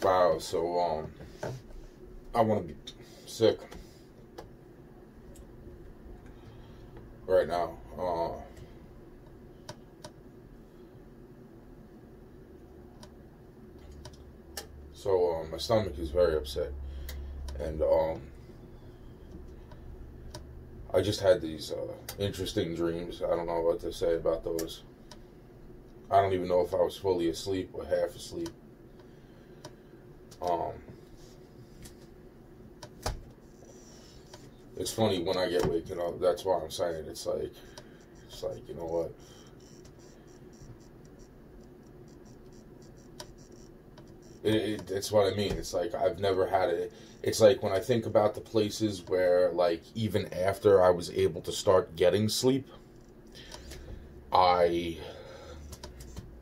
Wow, so I want to be sick right now. So my stomach is very upset, and I just had these interesting dreams. I don't know what to say about those. I don't even know if I was fully asleep or half asleep. Um, it's funny when I get waking up. That's why I'm saying it's like you know what? It's what I mean. It's like I've never had it. It's like when I think about the places where, like, even after I was able to start getting sleep, I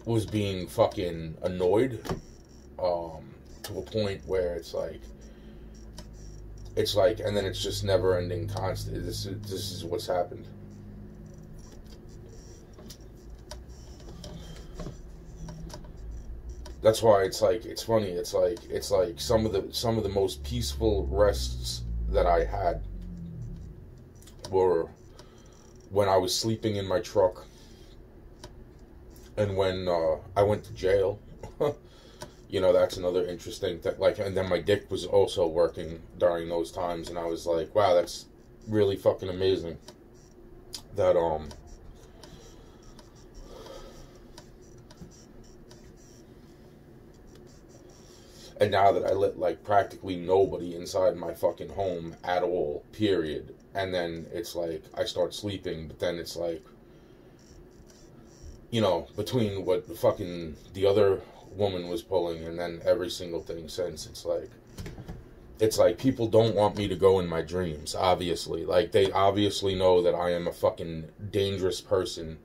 was being fucking annoyed, to a point where and then it's just never ending, constant. This is what's happened. That's why it's funny. It's like some of the most peaceful rests that I had were when I was sleeping in my truck, and when I went to jail. You know, that's another interesting thing. Like, and then my dick was also working during those times, and I was like, wow, that's really fucking amazing. That and now that I let, like, practically nobody inside my fucking home at all, period. And then it's like I start sleeping, but then it's like, you know, between what the other woman was pulling and then every single thing since, it's like people don't want me to go in my dreams, obviously. Like, they obviously know that I am a fucking dangerous person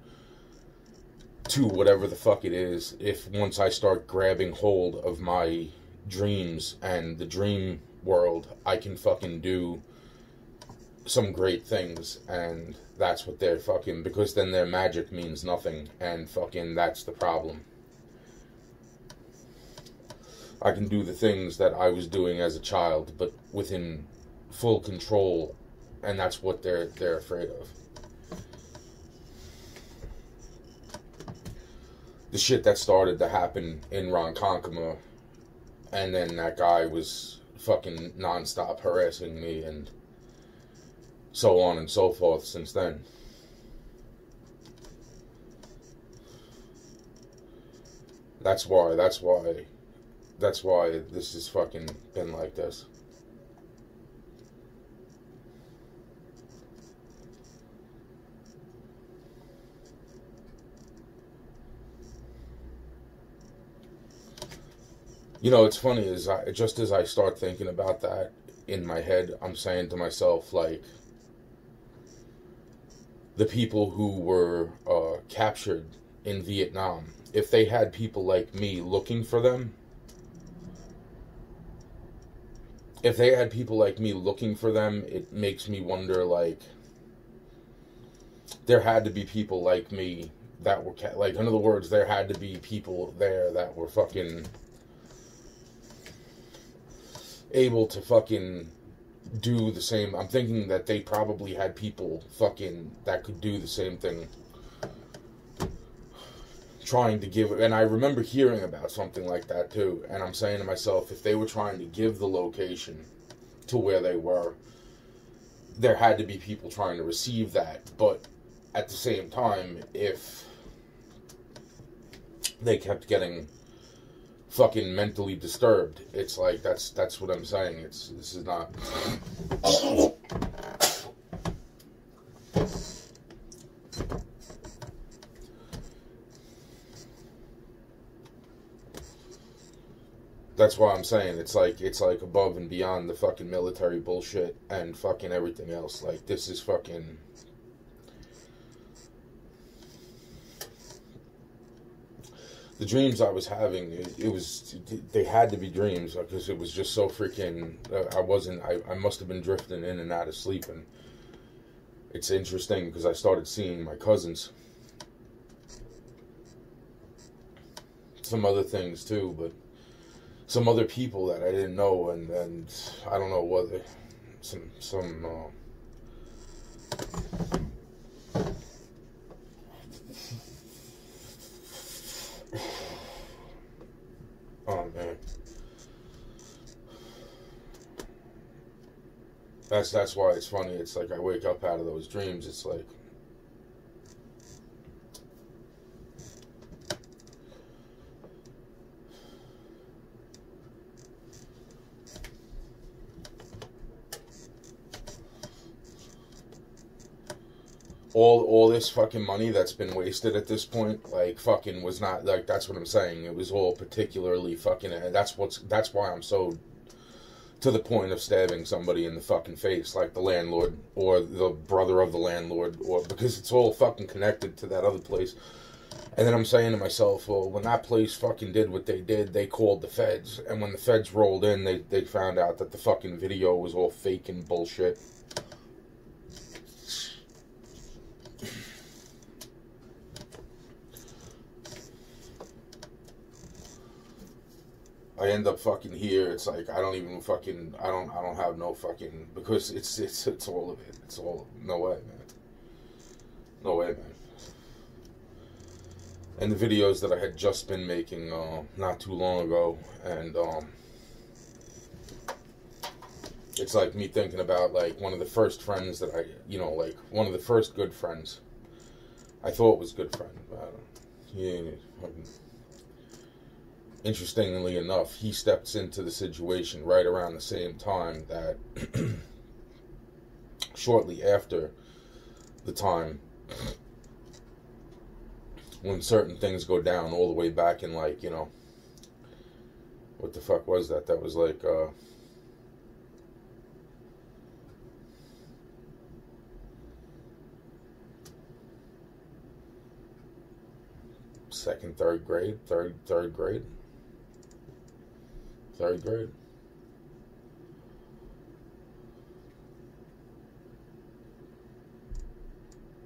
to whatever the fuck it is, if once I start grabbing hold of my dreams and the dream world, I can fucking do some great things. And that's what they're fucking, because then their magic means nothing, and fucking that's the problem. I can do the things that I was doing as a child, but within full control, and that's what they're afraid of. The shit that started to happen in Ronkonkoma, and then that guy was fucking nonstop harassing me, and so on and so forth since then. That's why this has fucking been like this. You know, it's funny, just as I start thinking about that in my head, I'm saying to myself, like, the people who were captured in Vietnam, if they had people like me looking for them, it makes me wonder, like, there had to be people like me that were, like, in other words, there had to be people there that were fucking able to fucking do the same. I'm thinking that they probably had people fucking that could do the same thing, trying to give. And I remember hearing about something like that too, and I'm saying to myself, if they were trying to give the location to where they were, there had to be people trying to receive that. But at the same time, if they kept getting fucking mentally disturbed, it's like, that's what I'm saying. This is not. That's why I'm saying it's like above and beyond the fucking military bullshit and fucking everything else. Like, this is fucking. The dreams I was having, they had to be dreams, because it was just so freaking, I must have been drifting in and out of sleep. And it's interesting because I started seeing my cousins, some other things too, but some other people that I didn't know, and I don't know what some oh man, that's why it's funny. It's like I wake up out of those dreams. It's like all this fucking money that's been wasted at this point, like, fucking was not, like, that's what I'm saying. It was all particularly fucking, and that's why I'm so to the point of stabbing somebody in the fucking face, like the landlord or the brother of the landlord, or because it's all fucking connected to that other place. And then I'm saying to myself, well, when that place fucking did what they did, they called the feds, and when the feds rolled in, they found out that the fucking video was all fake and bullshit. I end up fucking here. It's like I don't even fucking I don't have no fucking, because it's all of it. It's all, no way, man. No way, man. And the videos that I had just been making not too long ago, and it's like me thinking about, like, one of the first friends that I, you know, like one of the first good friends. I thought was good friend. Interestingly enough, he steps into the situation right around the same time that shortly after the time when certain things go down, all the way back in, like, you know, what the fuck was that? That was like second, third grade.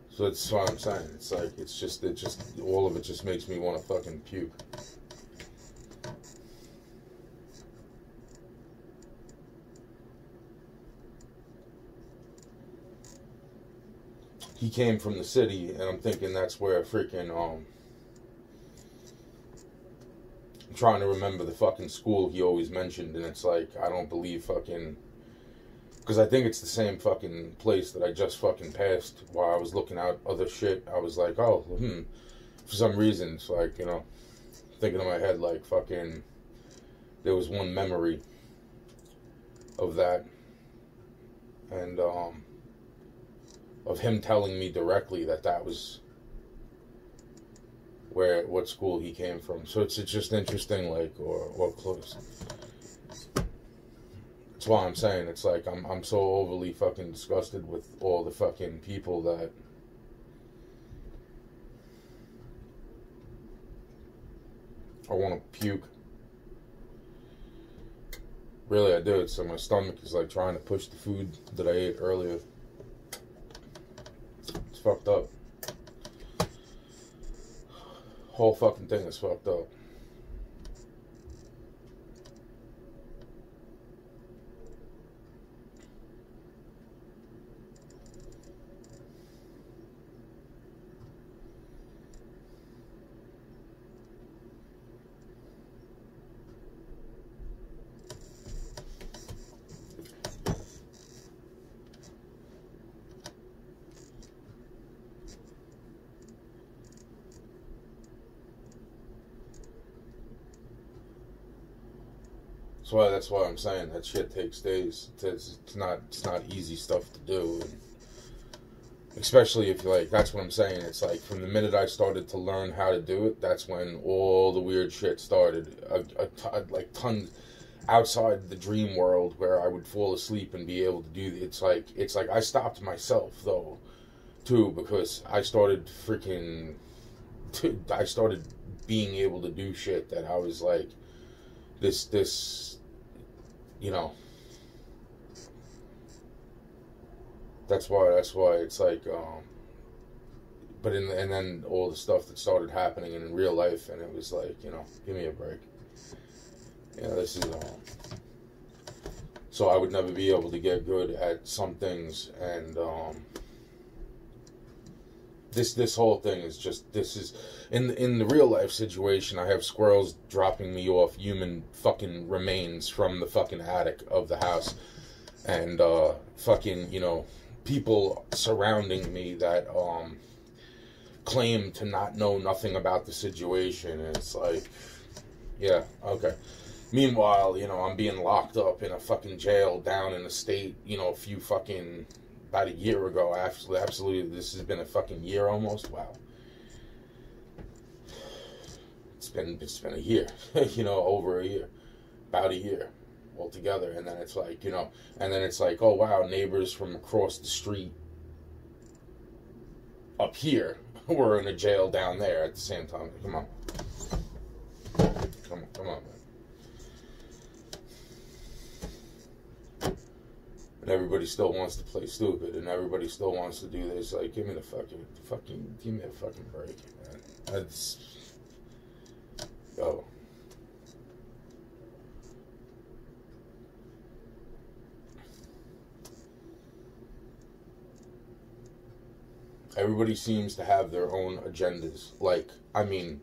So that's what I'm saying. It's like, it just all of it just makes me want to fucking puke. He came from the city, and I'm thinking that's where freaking I'm trying to remember the fucking school he always mentioned, and it's like, I don't believe fucking, because I think it's the same fucking place that I just fucking passed while I was looking out other shit. I was like, oh, for some reason, it's like, you know, thinking in my head, like, fucking, there was one memory of that, and of him telling me directly that was what school he came from. So it's just interesting, like, or close. That's why I'm saying, it's like I'm so overly fucking disgusted with all the fucking people that I want to puke. Really, I do. So my stomach is like trying to push the food that I ate earlier. It's fucked up. Whole fucking thing is fucked up. So that's why I'm saying that shit takes days. It's not easy stuff to do, and especially if, like, that's what I'm saying. It's like from the minute I started to learn how to do it, that's when all the weird shit started. Like tons outside the dream world where I would fall asleep and be able to do it. It's like I stopped myself though, too, because I started being able to do shit that I was like, this, you know. That's why it's like, and then all the stuff that started happening in real life, and it was like, you know, give me a break. Yeah, this is so I would never be able to get good at some things, and this whole thing is just, this is in the real life situation. I have squirrels dropping me off human fucking remains from the fucking attic of the house, and fucking, you know, people surrounding me that claim to not know nothing about the situation. And it's like, yeah, okay. Meanwhile, you know, I'm being locked up in a fucking jail down in the state, you know, about a year ago. Absolutely, this has been a fucking year almost. Wow. It's been a year, you know, over a year. About a year altogether. And then it's like, you know, oh wow, neighbors from across the street up here were in a jail down there at the same time. Come on. Come on, man. And everybody still wants to play stupid, and everybody still wants to do this. Like, give me a fucking break, man. That's, yo. Everybody seems to have their own agendas. Like, I mean,